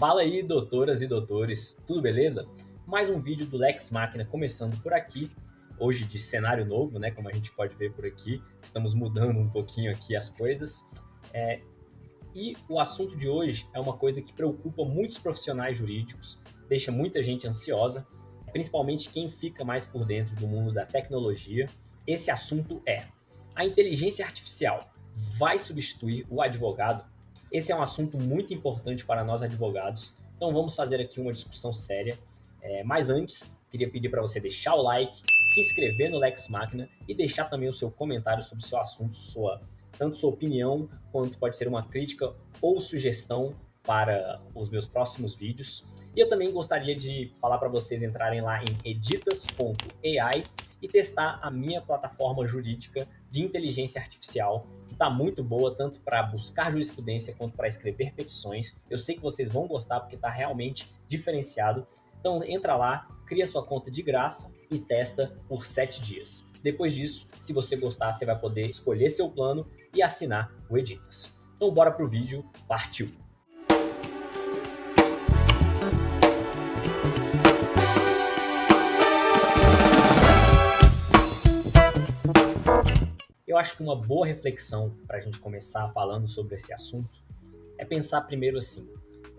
Fala aí, doutoras e doutores, tudo beleza? Mais um vídeo do Lex Machina começando por aqui, hoje de cenário novo, né? Como a gente pode ver por aqui, estamos mudando um pouquinho aqui as coisas. E o assunto de hoje é uma coisa que preocupa muitos profissionais jurídicos, deixa muita gente ansiosa, principalmente quem fica mais por dentro do mundo da tecnologia. Esse assunto é: a inteligência artificial vai substituir o advogado? Esse é um assunto muito importante para nós advogados, então vamos fazer aqui uma discussão séria. Mas antes, queria pedir para você deixar o like, se inscrever no Lex Machina e deixar também o seu comentário sobre o seu assunto, tanto sua opinião, quanto pode ser uma crítica ou sugestão para os meus próximos vídeos. E eu também gostaria de falar para vocês entrarem lá em editas.ai e testar a minha plataforma jurídica de inteligência artificial, que está muito boa, tanto para buscar jurisprudência quanto para escrever petições. Eu sei que vocês vão gostar porque está realmente diferenciado. Então entra lá, cria sua conta de graça e testa por 7 dias. Depois disso, se você gostar, você vai poder escolher seu plano e assinar o Editas. Então bora pro vídeo, partiu! Eu acho que uma boa reflexão para a gente começar falando sobre esse assunto é pensar primeiro assim: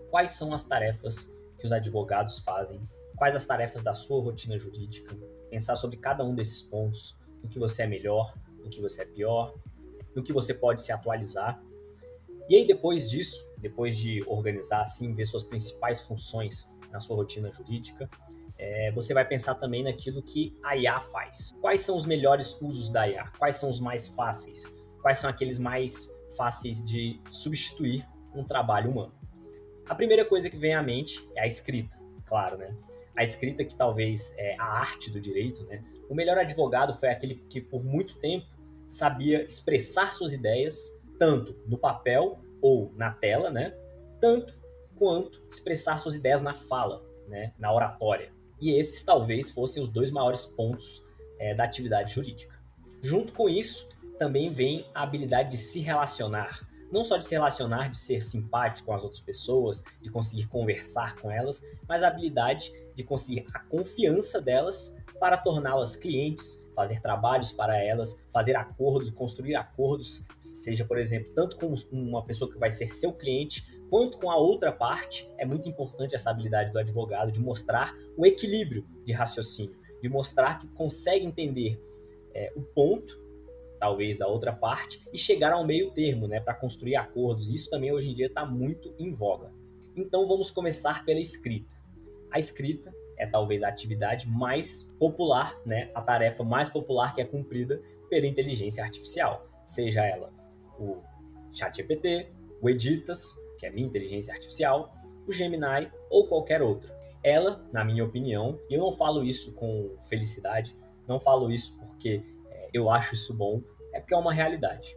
quais são as tarefas que os advogados fazem, quais as tarefas da sua rotina jurídica, pensar sobre cada um desses pontos, no que você é melhor, no que você é pior, no que você pode se atualizar. E aí depois disso, depois de organizar assim, ver suas principais funções na sua rotina jurídica, você vai pensar também naquilo que a IA faz. Quais são os melhores usos da IA? Quais são os mais fáceis? Quais são aqueles mais fáceis de substituir um trabalho humano? A primeira coisa que vem à mente é a escrita, claro, né? A escrita que talvez é a arte do direito, né? O melhor advogado foi aquele que por muito tempo sabia expressar suas ideias, tanto no papel ou na tela, né? Tanto quanto expressar suas ideias na fala, né? Na oratória. E esses talvez fossem os dois maiores pontos da atividade jurídica. Junto com isso, também vem a habilidade de se relacionar. Não só de se relacionar, de ser simpático com as outras pessoas, de conseguir conversar com elas, mas a habilidade de conseguir a confiança delas para torná-las clientes, fazer trabalhos para elas, fazer acordos, construir acordos, seja, por exemplo, tanto com uma pessoa que vai ser seu cliente, quanto com a outra parte. É muito importante essa habilidade do advogado de mostrar o equilíbrio de raciocínio, de mostrar que consegue entender o ponto, talvez, da outra parte e chegar ao meio termo, né, para construir acordos. Isso também hoje em dia está muito em voga. Então vamos começar pela escrita. A escrita é talvez a atividade mais popular, né, a tarefa mais popular que é cumprida pela inteligência artificial, seja ela o ChatGPT, o Editas, que é a minha inteligência artificial, o Gemini ou qualquer outra. Ela, na minha opinião, e eu não falo isso com felicidade, não falo isso porque eu acho isso bom, é porque é uma realidade.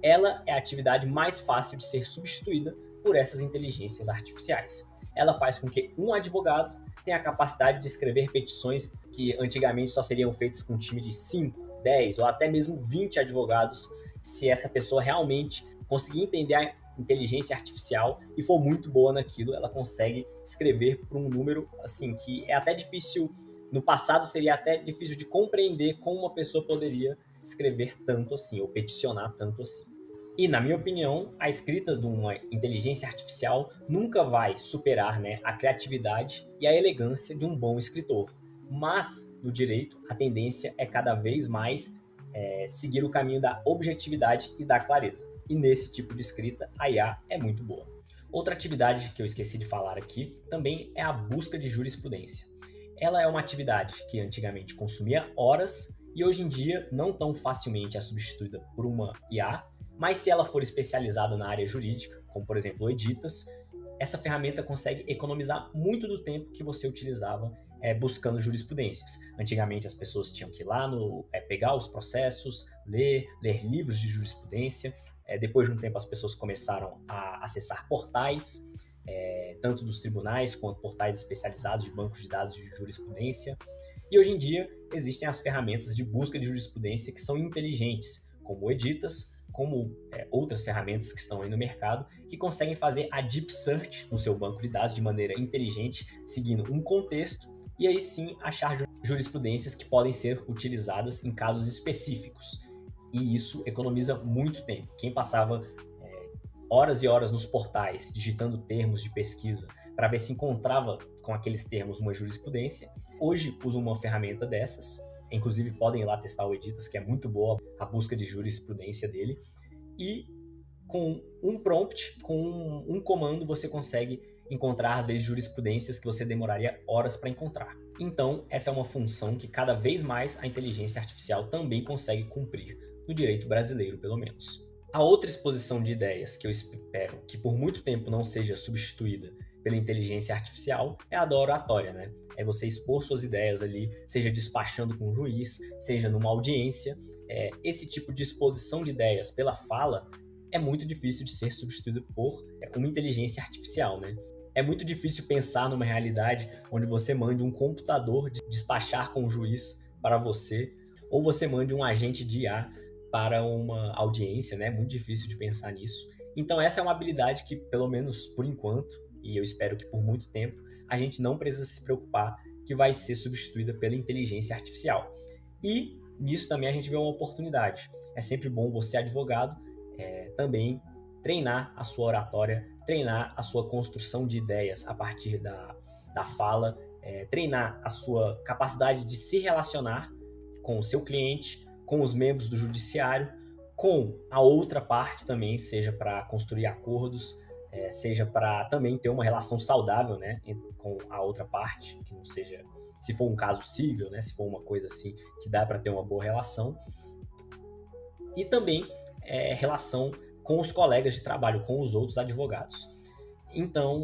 Ela é a atividade mais fácil de ser substituída por essas inteligências artificiais. Ela faz com que um advogado tenha a capacidade de escrever petições que antigamente só seriam feitas com um time de 5, 10 ou até mesmo 20 advogados, se essa pessoa realmente conseguir entender a inteligência artificial e for muito boa naquilo, ela consegue escrever por um número assim que é até difícil. No passado seria até difícil de compreender como uma pessoa poderia escrever tanto assim, ou peticionar tanto assim. E, na minha opinião, a escrita de uma inteligência artificial nunca vai superar, né, a criatividade e a elegância de um bom escritor. Mas, no direito, a tendência é cada vez mais seguir o caminho da objetividade e da clareza. E nesse tipo de escrita, a IA é muito boa. Outra atividade que eu esqueci de falar aqui também é a busca de jurisprudência. Ela é uma atividade que antigamente consumia horas e hoje em dia não tão facilmente é substituída por uma IA, mas se ela for especializada na área jurídica, como por exemplo o Editas, essa ferramenta consegue economizar muito do tempo que você utilizava buscando jurisprudências. Antigamente as pessoas tinham que ir lá pegar os processos, ler livros de jurisprudência. Depois de um tempo as pessoas começaram a acessar portais, tanto dos tribunais quanto portais especializados de bancos de dados de jurisprudência. E hoje em dia existem as ferramentas de busca de jurisprudência que são inteligentes, como o Editas, como outras ferramentas que estão aí no mercado, que conseguem fazer a deep search no seu banco de dados de maneira inteligente, seguindo um contexto, e aí sim achar jurisprudências que podem ser utilizadas em casos específicos. E isso economiza muito tempo. Quem passava horas e horas nos portais digitando termos de pesquisa para ver se encontrava com aqueles termos uma jurisprudência, hoje usa uma ferramenta dessas. Inclusive podem ir lá testar o Editas, que é muito boa a busca de jurisprudência dele, e com um prompt, com um comando, você consegue encontrar, às vezes, jurisprudências que você demoraria horas para encontrar. Então, essa é uma função que cada vez mais a inteligência artificial também consegue cumprir, no direito brasileiro, pelo menos. A outra exposição de ideias que eu espero que por muito tempo não seja substituída pela inteligência artificial é a da oratória, né? É você expor suas ideias ali, seja despachando com um juiz, seja numa audiência. Esse tipo de exposição de ideias pela fala é muito difícil de ser substituído por uma inteligência artificial, né? É muito difícil pensar numa realidade onde você mande um computador despachar com o juiz para você, ou você mande um agente de IA para uma audiência, né? É muito difícil de pensar nisso. Então essa é uma habilidade que, pelo menos por enquanto, e eu espero que por muito tempo, a gente não precisa se preocupar que vai ser substituída pela inteligência artificial. E nisso também a gente vê uma oportunidade. É sempre bom você, advogado, também treinar a sua oratória, treinar a sua construção de ideias a partir da fala, treinar a sua capacidade de se relacionar com o seu cliente, com os membros do judiciário, com a outra parte também, seja para construir acordos, seja para também ter uma relação saudável, né, com a outra parte, que não seja, se for um caso civil, né, se for uma coisa assim que dá para ter uma boa relação, e também relação com os colegas de trabalho, com os outros advogados. Então,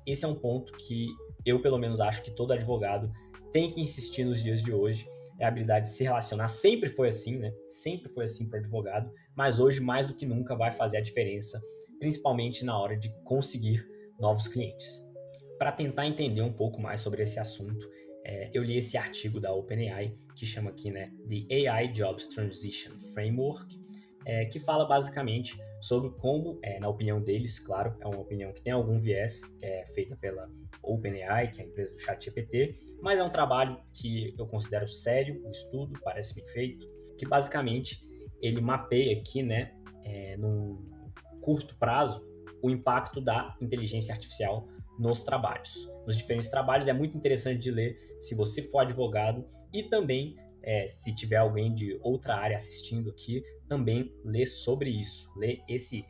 esse é um ponto que eu, pelo menos, acho que todo advogado tem que insistir nos dias de hoje, é a habilidade de se relacionar. Sempre foi assim, né? Sempre foi assim para o advogado, mas hoje, mais do que nunca, vai fazer a diferença, principalmente na hora de conseguir novos clientes. Para tentar entender um pouco mais sobre esse assunto, eu li esse artigo da OpenAI, que chama aqui, né, The AI Jobs Transition Framework, que fala basicamente sobre como, na opinião deles, claro, é uma opinião que tem algum viés, que é feita pela OpenAI, que é a empresa do ChatGPT, mas é um trabalho que eu considero sério, o estudo parece bem feito, que basicamente ele mapeia aqui, né, num curto prazo, o impacto da inteligência artificial nos trabalhos, nos diferentes trabalhos. É muito interessante de ler se você for advogado, e também se tiver alguém de outra área assistindo aqui, também lê sobre isso, lê esse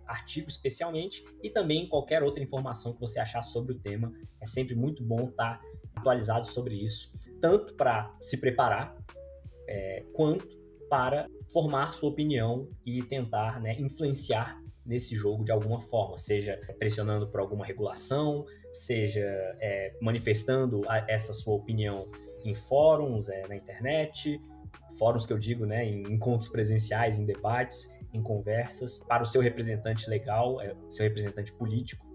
artigo especialmente, e também qualquer outra informação que você achar sobre o tema. É sempre muito bom estar atualizado sobre isso, tanto para se preparar, quanto para formar sua opinião e tentar, né, influenciar nesse jogo de alguma forma, seja pressionando por alguma regulação, seja manifestando essa sua opinião em fóruns, na internet, fóruns que eu digo, né, em encontros presenciais, em debates, em conversas, para o seu representante legal, seu representante político.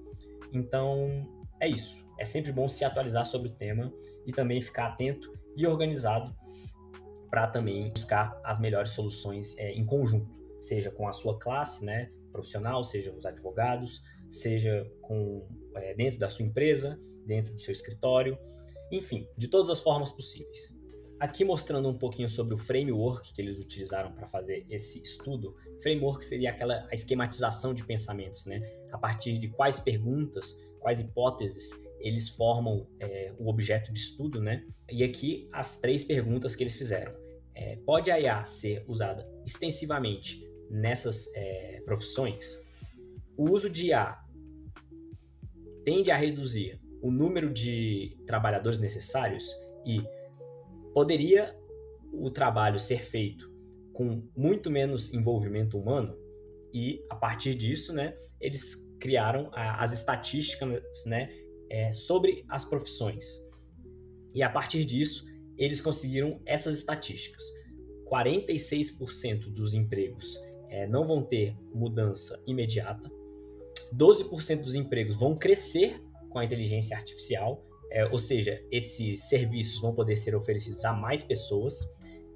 Então, é isso. É sempre bom se atualizar sobre o tema e também ficar atento e organizado para também buscar as melhores soluções em conjunto, seja com a sua classe, né, profissional, seja os advogados, seja dentro da sua empresa, dentro do seu escritório, enfim, de todas as formas possíveis. Aqui mostrando um pouquinho sobre o framework que eles utilizaram para fazer esse estudo. Framework seria a esquematização de pensamentos, né? A partir de quais perguntas, quais hipóteses eles formam o objeto de estudo, né? E aqui as 3 perguntas que eles fizeram. Pode a IA ser usada extensivamente nessas profissões? O uso de IA tende a reduzir o número de trabalhadores necessários? E poderia o trabalho ser feito com muito menos envolvimento humano? E a partir disso, né, eles criaram as estatísticas, né, sobre as profissões. E a partir disso, eles conseguiram essas estatísticas. 46% dos empregos não vão ter mudança imediata. 12% dos empregos vão crescer com a inteligência artificial, ou seja, esses serviços vão poder ser oferecidos a mais pessoas.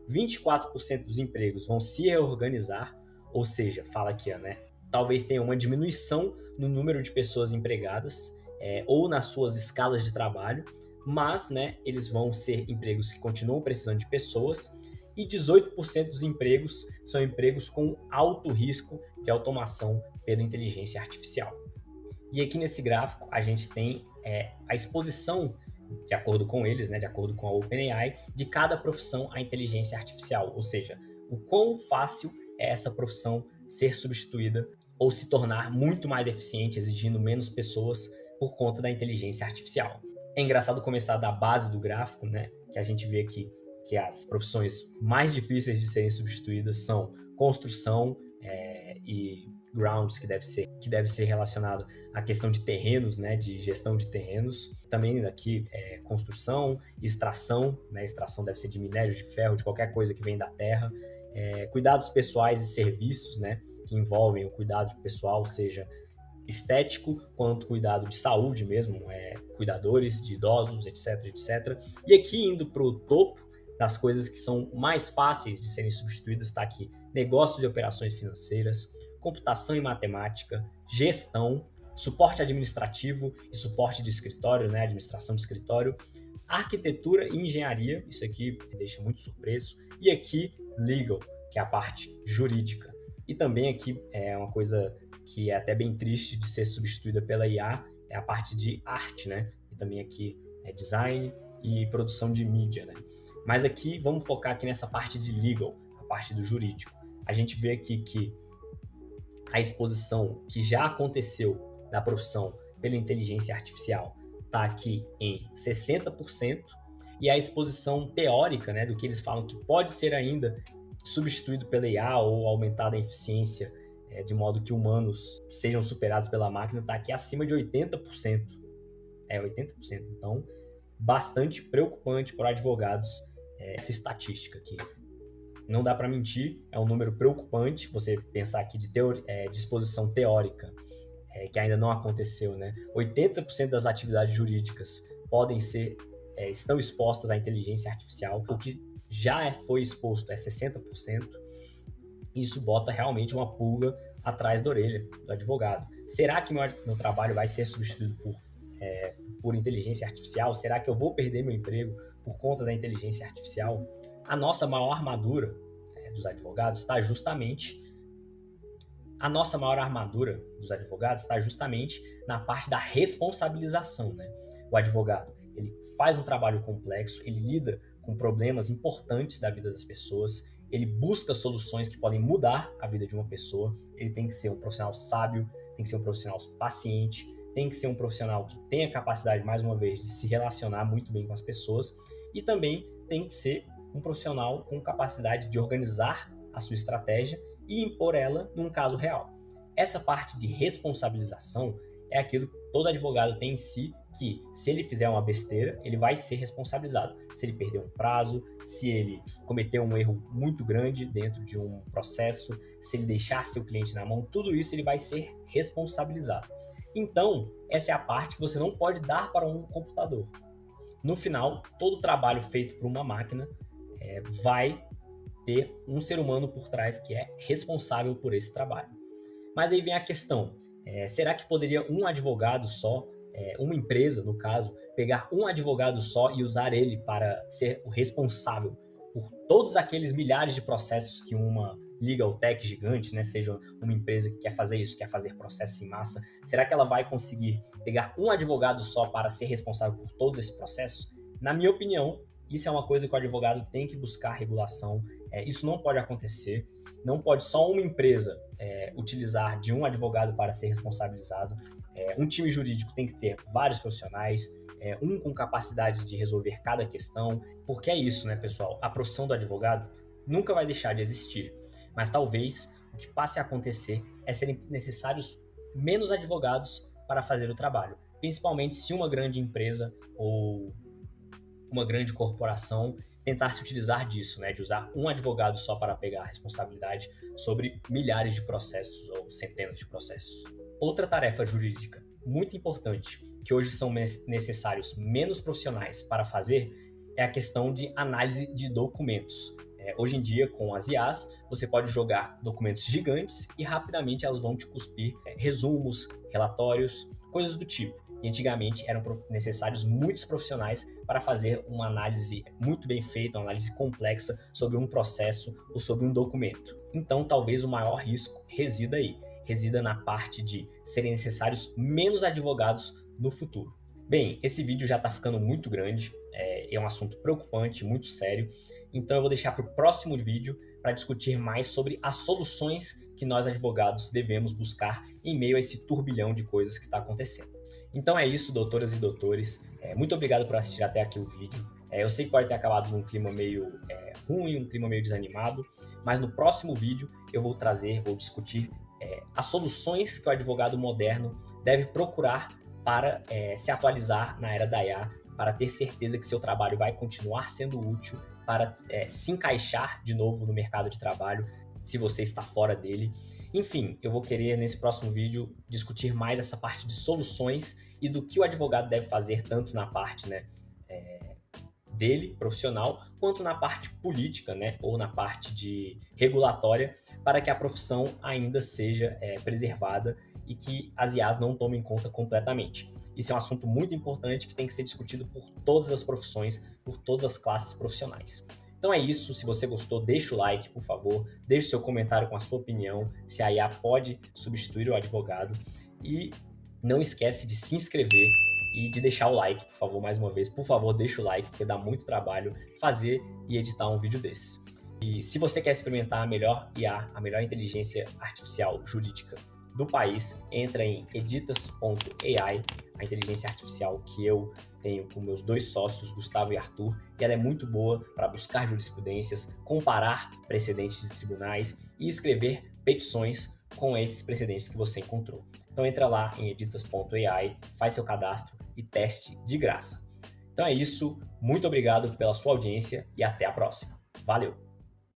24% dos empregos vão se reorganizar, Ou seja, fala aqui, né? Talvez tenha uma diminuição no número de pessoas empregadas ou nas suas escalas de trabalho, mas, né, eles vão ser empregos que continuam precisando de pessoas e 18% dos empregos são empregos com alto risco de automação pela inteligência artificial. E aqui nesse gráfico a gente tem a exposição, de acordo com eles, né, de acordo com a OpenAI, de cada profissão à inteligência artificial, ou seja, o quão fácil é essa profissão ser substituída ou se tornar muito mais eficiente, exigindo menos pessoas por conta da inteligência artificial. É engraçado começar da base do gráfico, né, que a gente vê aqui que as profissões mais difíceis de serem substituídas são construção e grounds, que deve ser relacionado à questão de terrenos, né, de gestão de terrenos. Também aqui construção, extração, né, extração deve ser de minério, de ferro, de qualquer coisa que vem da terra. Cuidados pessoais e serviços, né, que envolvem o cuidado pessoal, seja estético quanto cuidado de saúde mesmo, cuidadores de idosos, etc, etc. E aqui indo para o topo das coisas que são mais fáceis de serem substituídas, está aqui negócios e operações financeiras, computação e matemática, gestão, suporte administrativo e suporte de escritório, né, administração de escritório, arquitetura e engenharia, isso aqui me deixa muito surpreso, e aqui legal, que é a parte jurídica. E também aqui é uma coisa que é até bem triste de ser substituída pela IA, é a parte de arte, né? E também aqui design e produção de mídia, né? Mas aqui, vamos focar aqui nessa parte de legal, a parte do jurídico. A gente vê aqui que a exposição que já aconteceu da profissão pela inteligência artificial está aqui em 60%, e a exposição teórica, né, do que eles falam que pode ser ainda substituído pela IA ou aumentada a eficiência de modo que humanos sejam superados pela máquina, está aqui acima de 80%. 80%. Então, bastante preocupante para advogados essa estatística aqui. Não dá para mentir, é um número preocupante você pensar aqui de exposição teórica, que ainda não aconteceu, né? 80% das atividades jurídicas estão expostas à inteligência artificial, o que já foi exposto é 60%. Isso bota realmente uma pulga atrás da orelha do advogado. Será que meu trabalho vai ser substituído por inteligência artificial? Será que eu vou perder meu emprego por conta da inteligência artificial? A nossa maior armadura dos advogados está justamente na parte da responsabilização, né? O advogado, ele faz um trabalho complexo, ele lida com problemas importantes da vida das pessoas, ele busca soluções que podem mudar a vida de uma pessoa, ele tem que ser um profissional sábio, tem que ser um profissional paciente, tem que ser um profissional que tenha capacidade, mais uma vez, de se relacionar muito bem com as pessoas, e também tem que ser um profissional com capacidade de organizar a sua estratégia e impor ela num caso real. Essa parte de responsabilização é aquilo que todo advogado tem em si, que se ele fizer uma besteira, ele vai ser responsabilizado. Se ele perder um prazo, se ele cometer um erro muito grande dentro de um processo, se ele deixar seu cliente na mão, tudo isso ele vai ser responsabilizado. Então, essa é a parte que você não pode dar para um computador. No final, todo o trabalho feito por uma máquina vai ter um ser humano por trás que é responsável por esse trabalho. Mas aí vem a questão, será que poderia um advogado só, uma empresa, no caso, pegar um advogado só e usar ele para ser o responsável por todos aqueles milhares de processos que uma legal tech gigante, né, seja uma empresa que quer fazer isso, quer fazer processos em massa, será que ela vai conseguir pegar um advogado só para ser responsável por todos esses processos? Na minha opinião, isso é uma coisa que o advogado tem que buscar regulação, isso não pode acontecer, não pode só uma empresa utilizar de um advogado para ser responsabilizado, um time jurídico tem que ter vários profissionais, um com capacidade de resolver cada questão, porque é isso, né, pessoal? A profissão do advogado nunca vai deixar de existir, mas talvez o que passe a acontecer é serem necessários menos advogados para fazer o trabalho, principalmente se uma grande empresa ou uma grande corporação tentar se utilizar disso, né, de usar um advogado só para pegar a responsabilidade sobre milhares de processos ou centenas de processos. Outra tarefa jurídica muito importante, que hoje são necessários menos profissionais para fazer, é a questão de análise de documentos. Hoje em dia, com as IAs, você pode jogar documentos gigantes e rapidamente elas vão te cuspir resumos, relatórios, coisas do tipo. E antigamente eram necessários muitos profissionais para fazer uma análise muito bem feita, uma análise complexa sobre um processo ou sobre um documento. Então, talvez o maior risco resida aí, resida na parte de serem necessários menos advogados no futuro. Bem, esse vídeo já está ficando muito grande, é um assunto preocupante, muito sério, então eu vou deixar para o próximo vídeo para discutir mais sobre as soluções que nós advogados devemos buscar em meio a esse turbilhão de coisas que está acontecendo. Então é isso, doutoras e doutores. Muito obrigado por assistir até aqui o vídeo. Eu sei que pode ter acabado num clima meio ruim, um clima meio desanimado, mas no próximo vídeo eu vou discutir as soluções que o advogado moderno deve procurar para se atualizar na era da IA, para ter certeza que seu trabalho vai continuar sendo útil, para se encaixar de novo no mercado de trabalho, se você está fora dele. Enfim, eu vou querer nesse próximo vídeo discutir mais essa parte de soluções e do que o advogado deve fazer tanto na parte dele, profissional, quanto na parte política, ou na parte de regulatória, para que a profissão ainda seja preservada e que as IAs não tomem conta completamente. Isso é um assunto muito importante que tem que ser discutido por todas as profissões, por todas as classes profissionais. Então é isso, se você gostou, deixa o like, por favor, deixe seu comentário com a sua opinião, se a IA pode substituir o advogado, e não esquece de se inscrever e de deixar o like, por favor, mais uma vez, por favor, deixa o like, porque dá muito trabalho fazer e editar um vídeo desses. E se você quer experimentar a melhor IA, a melhor inteligência artificial jurídica do país, entra em editas.ai, a inteligência artificial que eu tenho com meus 2 sócios, Gustavo e Arthur, e ela é muito boa para buscar jurisprudências, comparar precedentes de tribunais e escrever petições com esses precedentes que você encontrou. Então entra lá em editas.ai, faz seu cadastro e teste de graça. Então é isso, muito obrigado pela sua audiência e até a próxima. Valeu!